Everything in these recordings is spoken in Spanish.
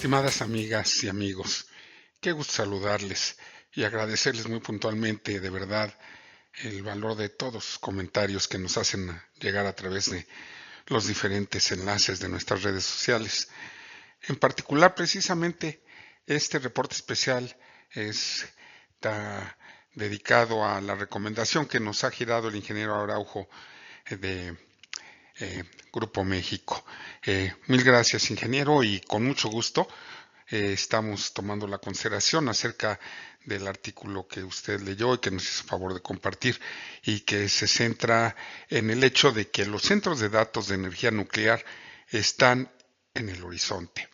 Estimadas amigas y amigos, qué gusto saludarles y agradecerles muy puntualmente, de verdad, el valor de todos sus comentarios que nos hacen llegar a través de los diferentes enlaces de nuestras redes sociales. En particular, precisamente, este reporte especial está dedicado a la recomendación que nos ha girado el ingeniero Araujo de Grupo México. Mil gracias, ingeniero, y con mucho gusto estamos tomando la consideración acerca del artículo que usted leyó y que nos hizo favor de compartir y que se centra en el hecho de que los centros de datos de energía nuclear están en el horizonte.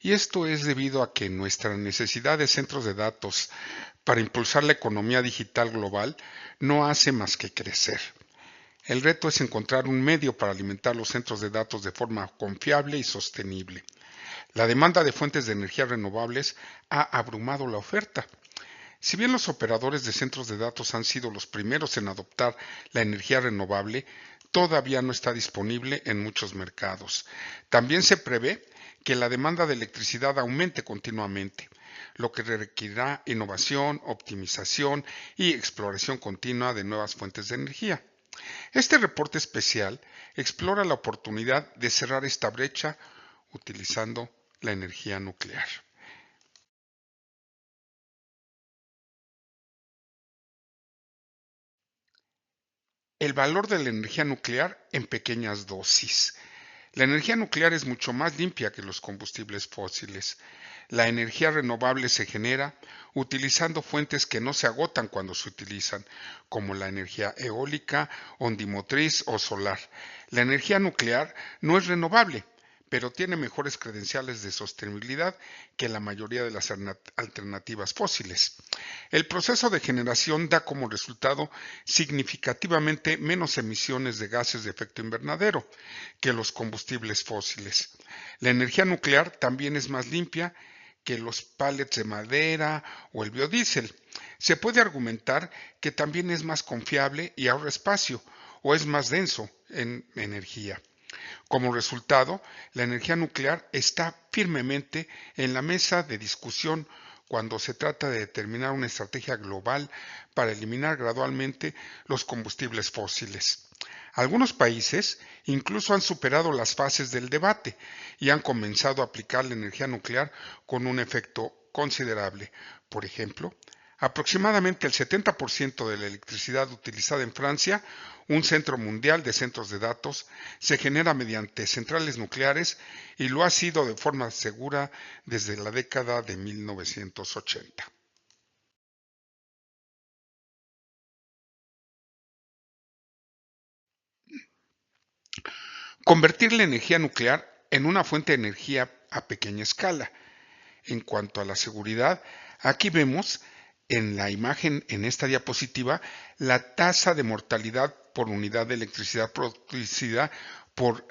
Y esto es debido a que nuestra necesidad de centros de datos para impulsar la economía digital global no hace más que crecer. El reto es encontrar un medio para alimentar los centros de datos de forma confiable y sostenible. La demanda de fuentes de energía renovables ha abrumado la oferta. Si bien los operadores de centros de datos han sido los primeros en adoptar la energía renovable, todavía no está disponible en muchos mercados. También se prevé que la demanda de electricidad aumente continuamente, lo que requerirá innovación, optimización y exploración continua de nuevas fuentes de energía. Este reporte especial explora la oportunidad de cerrar esta brecha utilizando la energía nuclear. El valor de la energía nuclear en pequeñas dosis. La energía nuclear es mucho más limpia que los combustibles fósiles. La energía renovable se genera utilizando fuentes que no se agotan cuando se utilizan, como la energía eólica, ondimotriz o solar. La energía nuclear no es renovable, pero tiene mejores credenciales de sostenibilidad que la mayoría de las alternativas fósiles. El proceso de generación da como resultado significativamente menos emisiones de gases de efecto invernadero que los combustibles fósiles. La energía nuclear también es más limpia que los pellets de madera o el biodiesel. Se puede argumentar que también es más confiable y ahorra espacio o es más denso en energía. Como resultado, la energía nuclear está firmemente en la mesa de discusión cuando se trata de determinar una estrategia global para eliminar gradualmente los combustibles fósiles. Algunos países incluso han superado las fases del debate y han comenzado a aplicar la energía nuclear con un efecto considerable. Por ejemplo, aproximadamente el 70% de la electricidad utilizada en Francia, un centro mundial de centros de datos, se genera mediante centrales nucleares y lo ha sido de forma segura desde la década de 1980. Convertir la energía nuclear en una fuente de energía a pequeña escala. En cuanto a la seguridad, aquí vemos en la imagen, en esta diapositiva, la tasa de mortalidad por unidad de electricidad producida por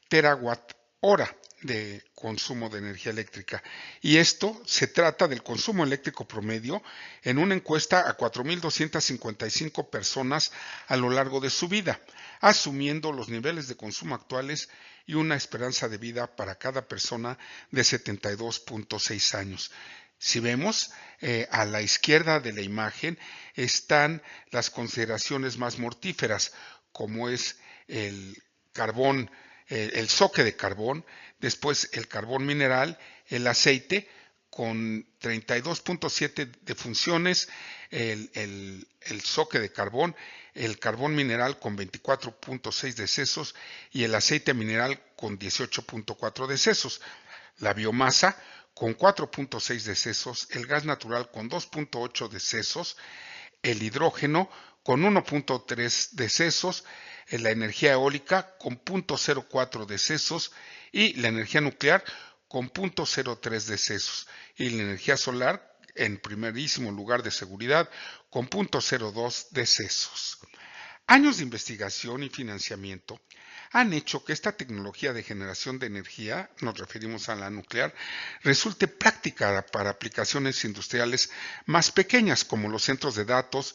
terawatt hora de consumo de energía eléctrica. Y esto se trata del consumo eléctrico promedio en una encuesta a 4.255 personas a lo largo de su vida, asumiendo los niveles de consumo actuales y una esperanza de vida para cada persona de 72.6 años. Si vemos a la izquierda de la imagen están las consideraciones más mortíferas, como es el carbón, el soque de carbón, después el carbón mineral, el aceite con 32.7 defunciones, el soque de carbón, el carbón mineral con 24.6 decesos y el aceite mineral con 18.4 decesos. La biomasa con 4.6 decesos, el gas natural con 2.8 decesos, el hidrógeno con 1.3 decesos, la energía eólica con 0.04 decesos y la energía nuclear con 0.03 decesos y la energía solar en primerísimo lugar de seguridad con 0.02 decesos. Años de investigación y financiamiento han hecho que esta tecnología de generación de energía, nos referimos a la nuclear, resulte práctica para aplicaciones industriales más pequeñas como los centros de datos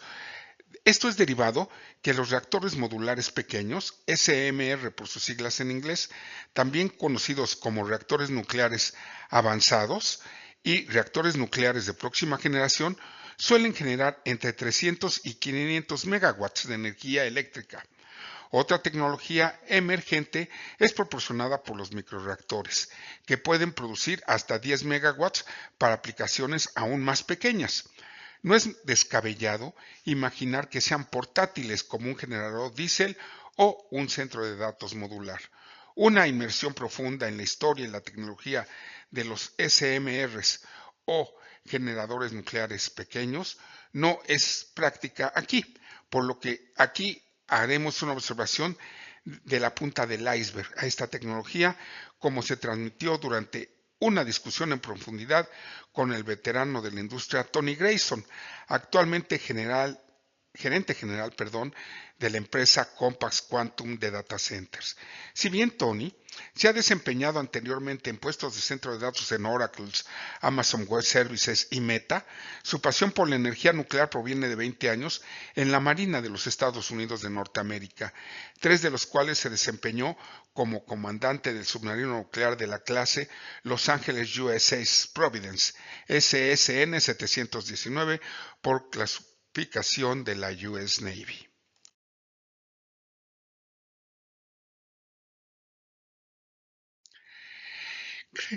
Esto es derivado que los reactores modulares pequeños, SMR por sus siglas en inglés, también conocidos como reactores nucleares avanzados y reactores nucleares de próxima generación, suelen generar entre 300 y 500 megawatts de energía eléctrica. Otra tecnología emergente es proporcionada por los microreactores, que pueden producir hasta 10 megawatts para aplicaciones aún más pequeñas. No es descabellado imaginar que sean portátiles como un generador diésel o un centro de datos modular. Una inmersión profunda en la historia y la tecnología de los SMRs o generadores nucleares pequeños no es práctica aquí, por lo que aquí haremos una observación de la punta del iceberg a esta tecnología, como se transmitió durante una discusión en profundidad con el veterano de la industria Tony Grayson, actualmente gerente general, de la empresa Compass Quantum de Data Centers. Si bien Tony se ha desempeñado anteriormente en puestos de centro de datos en Oracle, Amazon Web Services y Meta, su pasión por la energía nuclear proviene de 20 años en la Marina de los Estados Unidos de Norteamérica, 3 de los cuales se desempeñó como comandante del submarino nuclear de la clase Los Angeles USS Providence, SSN 719, por clasificación de la US Navy.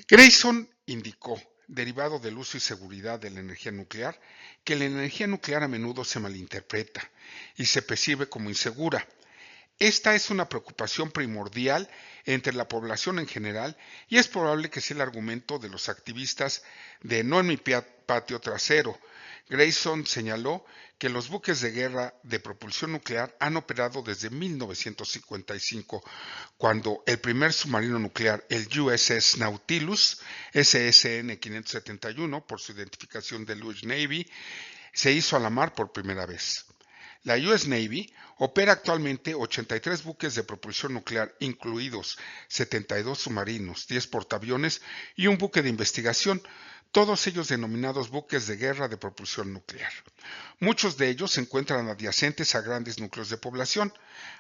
Grayson indicó, derivado del uso y seguridad de la energía nuclear, que la energía nuclear a menudo se malinterpreta y se percibe como insegura. Esta es una preocupación primordial entre la población en general y es probable que sea el argumento de los activistas de No en mi patio trasero. Grayson señaló que los buques de guerra de propulsión nuclear han operado desde 1955, cuando el primer submarino nuclear, el USS Nautilus, SSN 571, por su identificación de US Navy, se hizo a la mar por primera vez. La US Navy opera actualmente 83 buques de propulsión nuclear, incluidos 72 submarinos, 10 portaaviones y un buque de investigación, todos ellos denominados buques de guerra de propulsión nuclear. Muchos de ellos se encuentran adyacentes a grandes núcleos de población.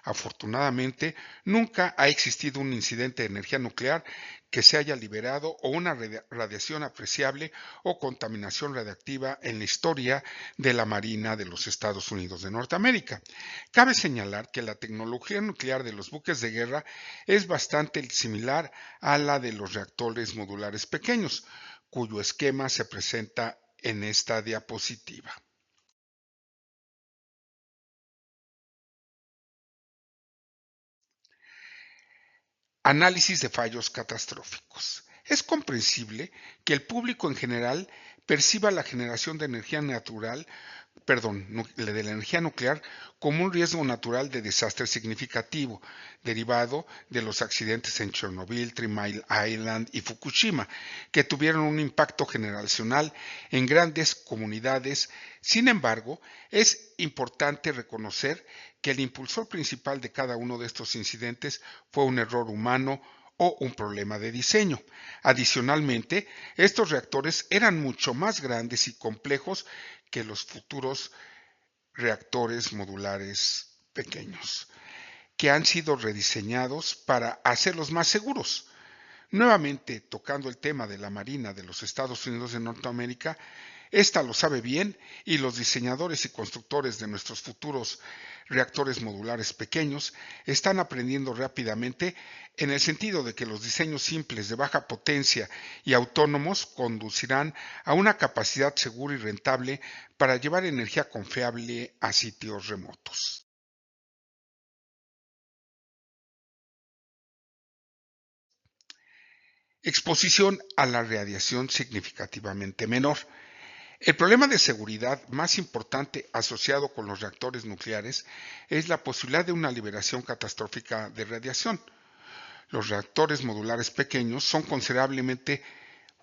Afortunadamente, nunca ha existido un incidente de energía nuclear que se haya liberado o una radiación apreciable o contaminación radiactiva en la historia de la Marina de los Estados Unidos de Norteamérica. Cabe señalar que la tecnología nuclear de los buques de guerra es bastante similar a la de los reactores modulares pequeños, cuyo esquema se presenta en esta diapositiva. Análisis de fallos catastróficos. Es comprensible que el público en general perciba la generación de energía natural, de la energía nuclear como un riesgo natural de desastre significativo, derivado de los accidentes en Chernobyl, 3 Mile Island y Fukushima, que tuvieron un impacto generacional en grandes comunidades. Sin embargo, es importante reconocer que el impulsor principal de cada uno de estos incidentes fue un error humano o un problema de diseño. Adicionalmente, estos reactores eran mucho más grandes y complejos que los futuros reactores modulares pequeños, que han sido rediseñados para hacerlos más seguros. Nuevamente, tocando el tema de la Marina de los Estados Unidos de Norteamérica, esta lo sabe bien y los diseñadores y constructores de nuestros futuros reactores modulares pequeños están aprendiendo rápidamente en el sentido de que los diseños simples de baja potencia y autónomos conducirán a una capacidad segura y rentable para llevar energía confiable a sitios remotos. Exposición a la radiación significativamente menor. El problema de seguridad más importante asociado con los reactores nucleares es la posibilidad de una liberación catastrófica de radiación. Los reactores modulares pequeños son considerablemente,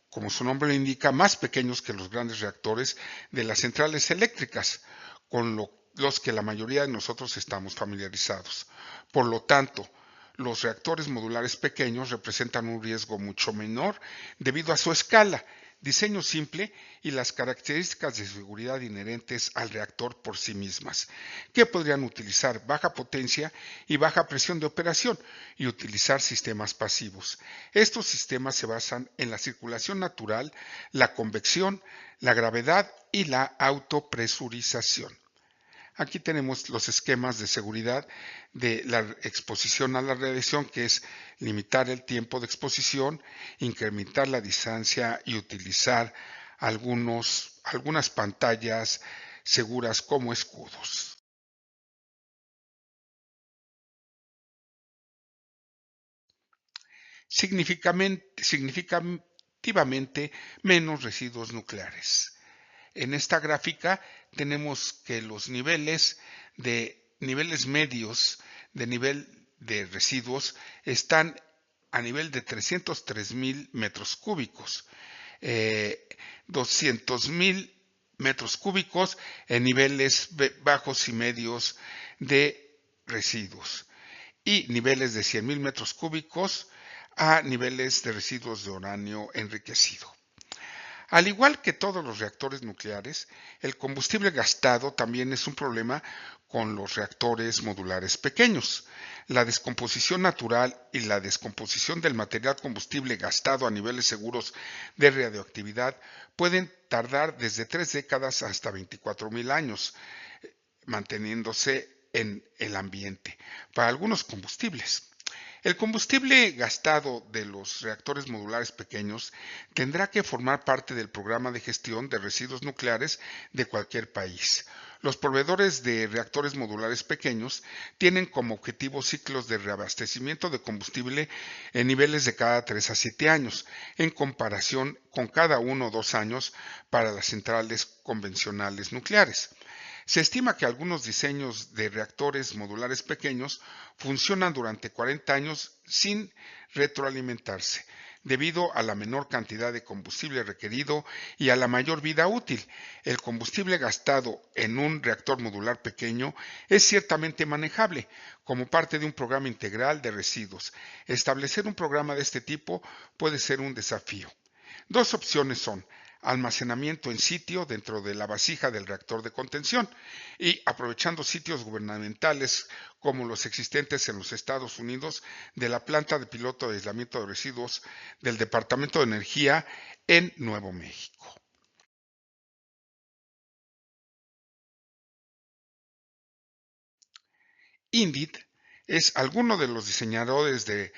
como su nombre lo indica, más pequeños que los grandes reactores de las centrales eléctricas, con los que la mayoría de nosotros estamos familiarizados. Por lo tanto, los reactores modulares pequeños representan un riesgo mucho menor debido a su escala. diseño simple y las características de seguridad inherentes al reactor por sí mismas, que podrían utilizar baja potencia y baja presión de operación y utilizar sistemas pasivos. Estos sistemas se basan en la circulación natural, la convección, la gravedad y la autopresurización. Aquí tenemos los esquemas de seguridad de la exposición a la radiación, que es limitar el tiempo de exposición, incrementar la distancia y utilizar algunas pantallas seguras como escudos. Significativamente menos residuos nucleares. En esta gráfica tenemos que los niveles medios de nivel de residuos están a nivel de 303,000 metros cúbicos, 200,000 metros cúbicos en niveles bajos y medios de residuos y niveles de 100,000 metros cúbicos a niveles de residuos de uranio enriquecido. Al igual que todos los reactores nucleares, el combustible gastado también es un problema con los reactores modulares pequeños. La descomposición natural y la descomposición del material combustible gastado a niveles seguros de radioactividad pueden tardar desde 3 décadas hasta 24,000 años, manteniéndose en el ambiente para algunos combustibles. El combustible gastado de los reactores modulares pequeños tendrá que formar parte del programa de gestión de residuos nucleares de cualquier país. Los proveedores de reactores modulares pequeños tienen como objetivo ciclos de reabastecimiento de combustible en niveles de cada 3 a 7 años, en comparación con cada 1 o 2 años para las centrales convencionales nucleares. Se estima que algunos diseños de reactores modulares pequeños funcionan durante 40 años sin retroalimentarse, debido a la menor cantidad de combustible requerido y a la mayor vida útil. El combustible gastado en un reactor modular pequeño es ciertamente manejable como parte de un programa integral de residuos. Establecer un programa de este tipo puede ser un desafío. Dos opciones son almacenamiento en sitio dentro de la vasija del reactor de contención y aprovechando sitios gubernamentales como los existentes en los Estados Unidos de la planta de piloto de aislamiento de residuos del Departamento de Energía en Nuevo México. INDIT es alguno de los diseñadores de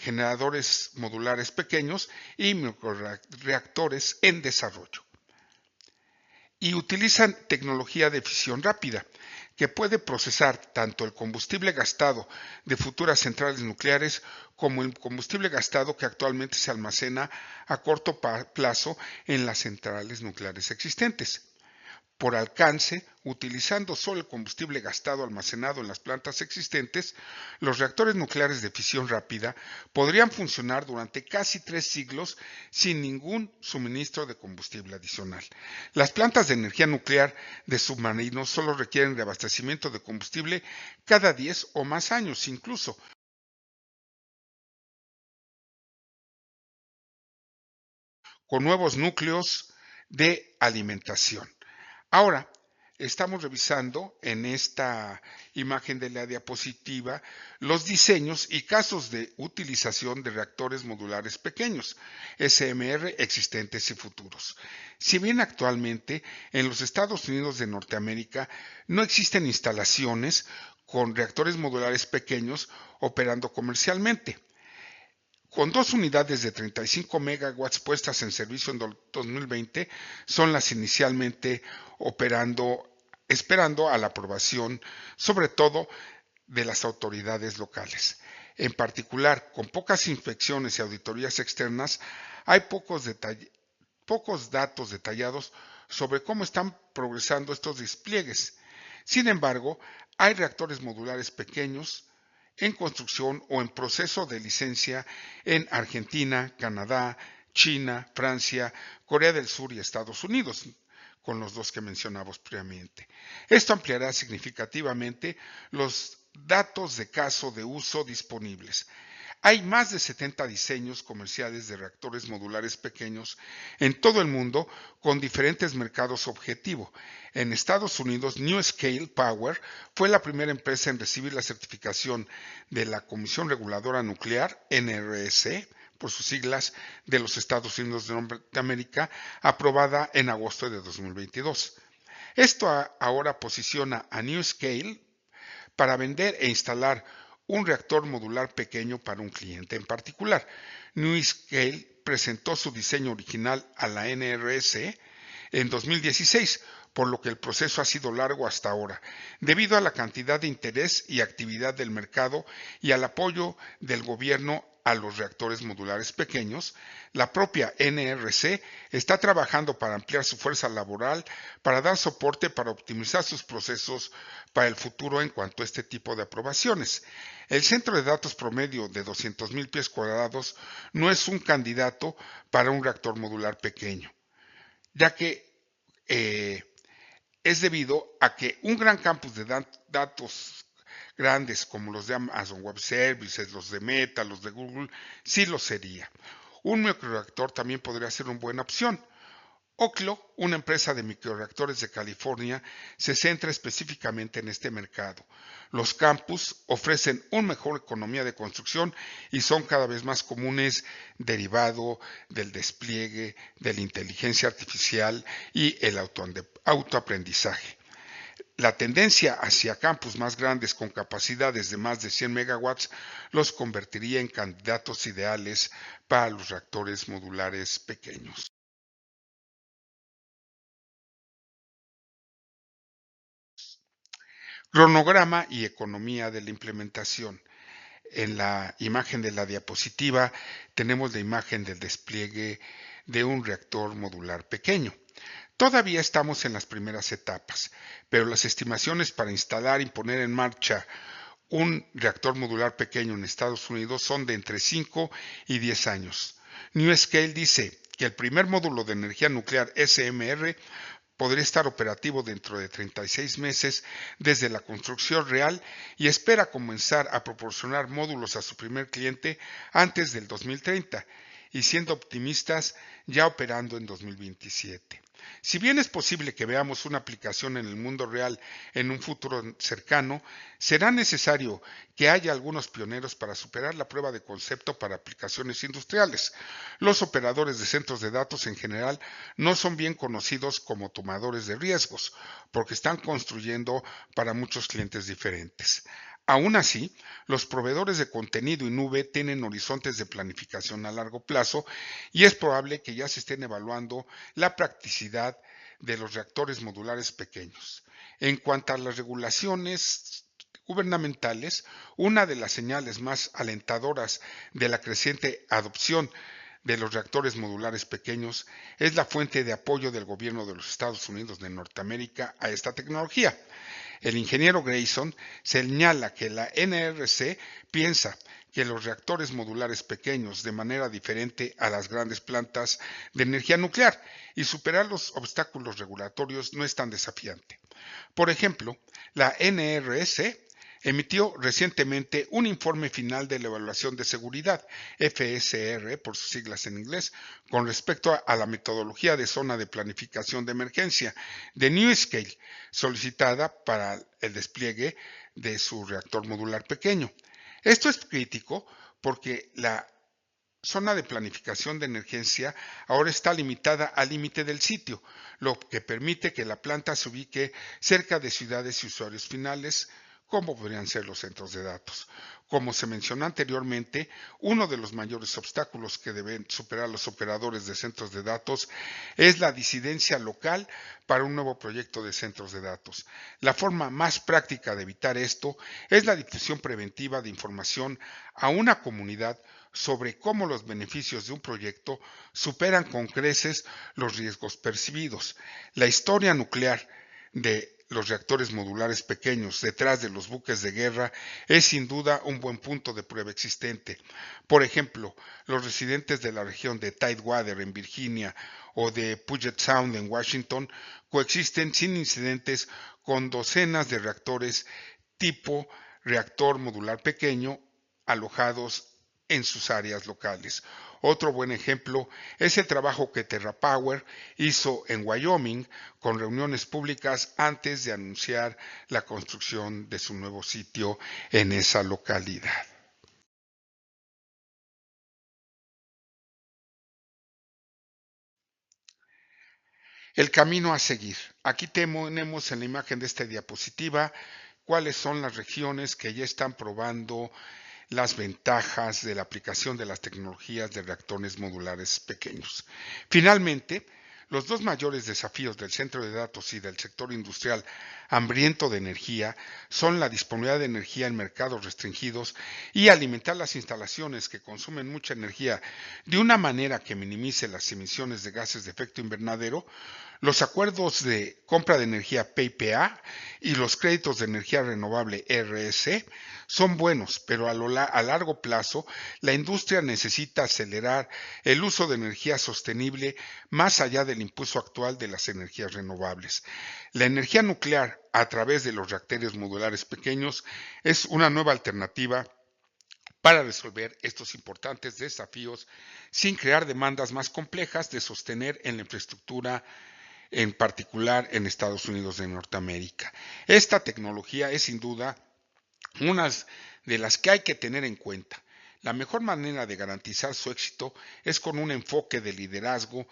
generadores modulares pequeños y microreactores en desarrollo. Y utilizan tecnología de fisión rápida, que puede procesar tanto el combustible gastado de futuras centrales nucleares como el combustible gastado que actualmente se almacena a corto plazo en las centrales nucleares existentes. Por alcance, utilizando solo el combustible gastado almacenado en las plantas existentes, los reactores nucleares de fisión rápida podrían funcionar durante casi 3 siglos sin ningún suministro de combustible adicional. Las plantas de energía nuclear de submarinos solo requieren reabastecimiento de combustible cada 10 o más años, incluso con nuevos núcleos de alimentación. Ahora, estamos revisando en esta imagen de la diapositiva los diseños y casos de utilización de reactores modulares pequeños, SMR existentes y futuros. Si bien actualmente en los Estados Unidos de Norteamérica no existen instalaciones con reactores modulares pequeños operando comercialmente, con 2 unidades de 35 megawatts puestas en servicio en 2020, son las inicialmente esperando a la aprobación, sobre todo de las autoridades locales. En particular, con pocas inspecciones y auditorías externas, hay pocos datos detallados sobre cómo están progresando estos despliegues. Sin embargo, hay reactores modulares pequeños en construcción o en proceso de licencia en Argentina, Canadá, China, Francia, Corea del Sur y Estados Unidos, con los dos que mencionamos previamente. Esto ampliará significativamente los datos de caso de uso disponibles. Hay más de 70 diseños comerciales de reactores modulares pequeños en todo el mundo con diferentes mercados objetivo. En Estados Unidos, NewScale Power fue la primera empresa en recibir la certificación de la Comisión Reguladora Nuclear, NRC, por sus siglas, de los Estados Unidos de Norteamérica, aprobada en agosto de 2022. Esto ahora posiciona a NewScale para vender e instalar un reactor modular pequeño para un cliente en particular. NewScale presentó su diseño original a la NRC en 2016, por lo que el proceso ha sido largo hasta ahora, debido a la cantidad de interés y actividad del mercado y al apoyo del gobierno a los reactores modulares pequeños. La propia NRC está trabajando para ampliar su fuerza laboral, para dar soporte, para optimizar sus procesos para el futuro en cuanto a este tipo de aprobaciones. El centro de datos promedio de 200,000 pies cuadrados no es un candidato para un reactor modular pequeño, ya que es debido a que un gran campus de datos grandes como los de Amazon Web Services, los de Meta, los de Google, sí lo sería. Un microreactor también podría ser una buena opción. Oklo, una empresa de microreactores de California, se centra específicamente en este mercado. Los campus ofrecen una mejor economía de construcción y son cada vez más comunes derivado del despliegue de la inteligencia artificial y el autoaprendizaje. La tendencia hacia campus más grandes con capacidades de más de 100 megawatts los convertiría en candidatos ideales para los reactores modulares pequeños. Cronograma y economía de la implementación. En la imagen de la diapositiva tenemos la imagen del despliegue de un reactor modular pequeño. Todavía estamos en las primeras etapas, pero las estimaciones para instalar y poner en marcha un reactor modular pequeño en Estados Unidos son de entre 5 y 10 años. NewScale dice que el primer módulo de energía nuclear SMR podría estar operativo dentro de 36 meses desde la construcción real y espera comenzar a proporcionar módulos a su primer cliente antes del 2030 y siendo optimistas ya operando en 2027. Si bien es posible que veamos una aplicación en el mundo real en un futuro cercano, será necesario que haya algunos pioneros para superar la prueba de concepto para aplicaciones industriales. Los operadores de centros de datos en general no son bien conocidos como tomadores de riesgos, porque están construyendo para muchos clientes diferentes. Aún así, los proveedores de contenido y nube tienen horizontes de planificación a largo plazo y es probable que ya se estén evaluando la practicidad de los reactores modulares pequeños. En cuanto a las regulaciones gubernamentales, una de las señales más alentadoras de la creciente adopción de los reactores modulares pequeños es la fuente de apoyo del gobierno de los Estados Unidos de Norteamérica a esta tecnología. El ingeniero Grayson señala que la NRC piensa que los reactores modulares pequeños de manera diferente a las grandes plantas de energía nuclear y superar los obstáculos regulatorios no es tan desafiante. Por ejemplo, la NRC emitió recientemente un informe final de la evaluación de seguridad, FSR por sus siglas en inglés, con respecto a la metodología de zona de planificación de emergencia de NewScale, solicitada para el despliegue de su reactor modular pequeño. Esto es crítico porque la zona de planificación de emergencia ahora está limitada al límite del sitio, lo que permite que la planta se ubique cerca de ciudades y usuarios finales, como podrían ser los centros de datos. Como se mencionó anteriormente, uno de los mayores obstáculos que deben superar los operadores de centros de datos es la disidencia local para un nuevo proyecto de centros de datos. La forma más práctica de evitar esto es la difusión preventiva de información a una comunidad sobre cómo los beneficios de un proyecto superan con creces los riesgos percibidos. La historia nuclear de los reactores modulares pequeños detrás de los buques de guerra es sin duda un buen punto de prueba existente. Por ejemplo, los residentes de la región de Tidewater en Virginia o de Puget Sound en Washington coexisten sin incidentes con docenas de reactores tipo reactor modular pequeño alojados en sus áreas locales. Otro buen ejemplo es el trabajo que TerraPower hizo en Wyoming con reuniones públicas antes de anunciar la construcción de su nuevo sitio en esa localidad. El camino a seguir. Aquí tenemos en la imagen de esta diapositiva cuáles son las regiones que ya están probando las ventajas de la aplicación de las tecnologías de reactores modulares pequeños. Finalmente, los dos mayores desafíos del centro de datos y del sector industrial hambriento de energía son la disponibilidad de energía en mercados restringidos y alimentar las instalaciones que consumen mucha energía de una manera que minimice las emisiones de gases de efecto invernadero. Los acuerdos de compra de energía PPA y los créditos de energía renovable RS son buenos, pero a largo plazo la industria necesita acelerar el uso de energía sostenible más allá del impulso actual de las energías renovables. La energía nuclear a través de los reactores modulares pequeños es una nueva alternativa para resolver estos importantes desafíos sin crear demandas más complejas de sostener en la infraestructura, en particular en Estados Unidos de Norteamérica. Esta tecnología es sin duda una de las que hay que tener en cuenta. La mejor manera de garantizar su éxito es con un enfoque de liderazgo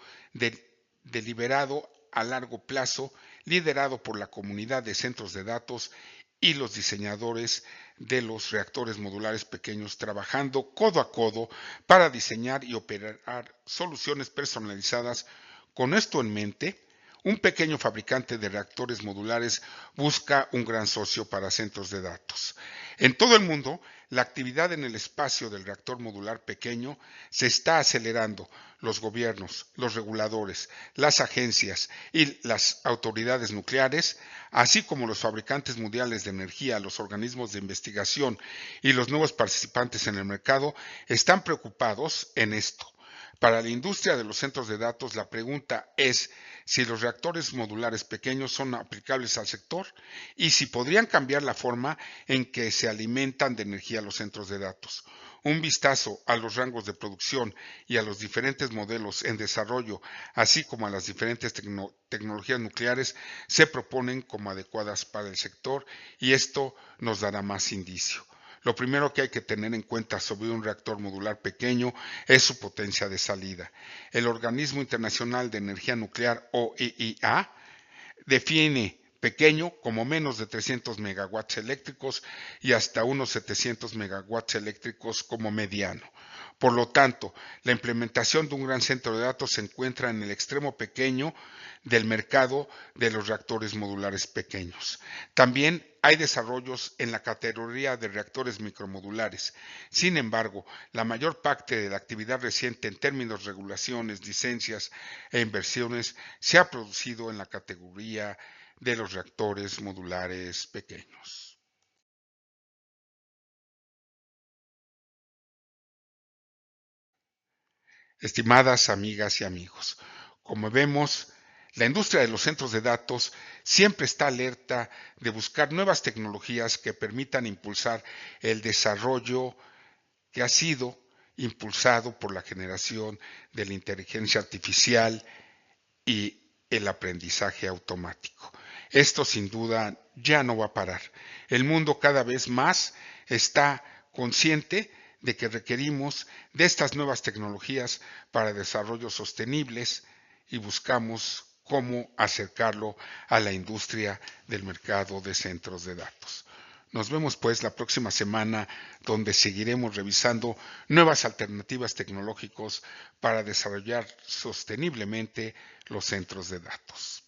deliberado a largo plazo, liderado por la comunidad de centros de datos y los diseñadores de los reactores modulares pequeños, trabajando codo a codo para diseñar y operar soluciones personalizadas. Con esto en mente, un pequeño fabricante de reactores modulares busca un gran socio para centros de datos. En todo el mundo, la actividad en el espacio del reactor modular pequeño se está acelerando. Los gobiernos, los reguladores, las agencias y las autoridades nucleares, así como los fabricantes mundiales de energía, los organismos de investigación y los nuevos participantes en el mercado, están preocupados en esto. Para la industria de los centros de datos, la pregunta es si los reactores modulares pequeños son aplicables al sector y si podrían cambiar la forma en que se alimentan de energía los centros de datos. Un vistazo a los rangos de producción y a los diferentes modelos en desarrollo, así como a las diferentes tecnologías nucleares, se proponen como adecuadas para el sector y esto nos dará más indicio. Lo primero que hay que tener en cuenta sobre un reactor modular pequeño es su potencia de salida. El Organismo Internacional de Energía Nuclear, OIEA, define pequeño como menos de 300 megawatts eléctricos y hasta unos 700 megawatts eléctricos como mediano. Por lo tanto, la implementación de un gran centro de datos se encuentra en el extremo pequeño del mercado de los reactores modulares pequeños. También hay desarrollos en la categoría de reactores micromodulares. Sin embargo, la mayor parte de la actividad reciente en términos de regulaciones, licencias e inversiones se ha producido en la categoría de los reactores modulares pequeños. Estimadas amigas y amigos, como vemos, la industria de los centros de datos siempre está alerta de buscar nuevas tecnologías que permitan impulsar el desarrollo que ha sido impulsado por la generación de la inteligencia artificial y el aprendizaje automático. Esto sin duda ya no va a parar. El mundo cada vez más está consciente de que requerimos de estas nuevas tecnologías para desarrollos sostenibles y buscamos cómo acercarlo a la industria del mercado de centros de datos. Nos vemos pues la próxima semana donde seguiremos revisando nuevas alternativas tecnológicas para desarrollar sosteniblemente los centros de datos.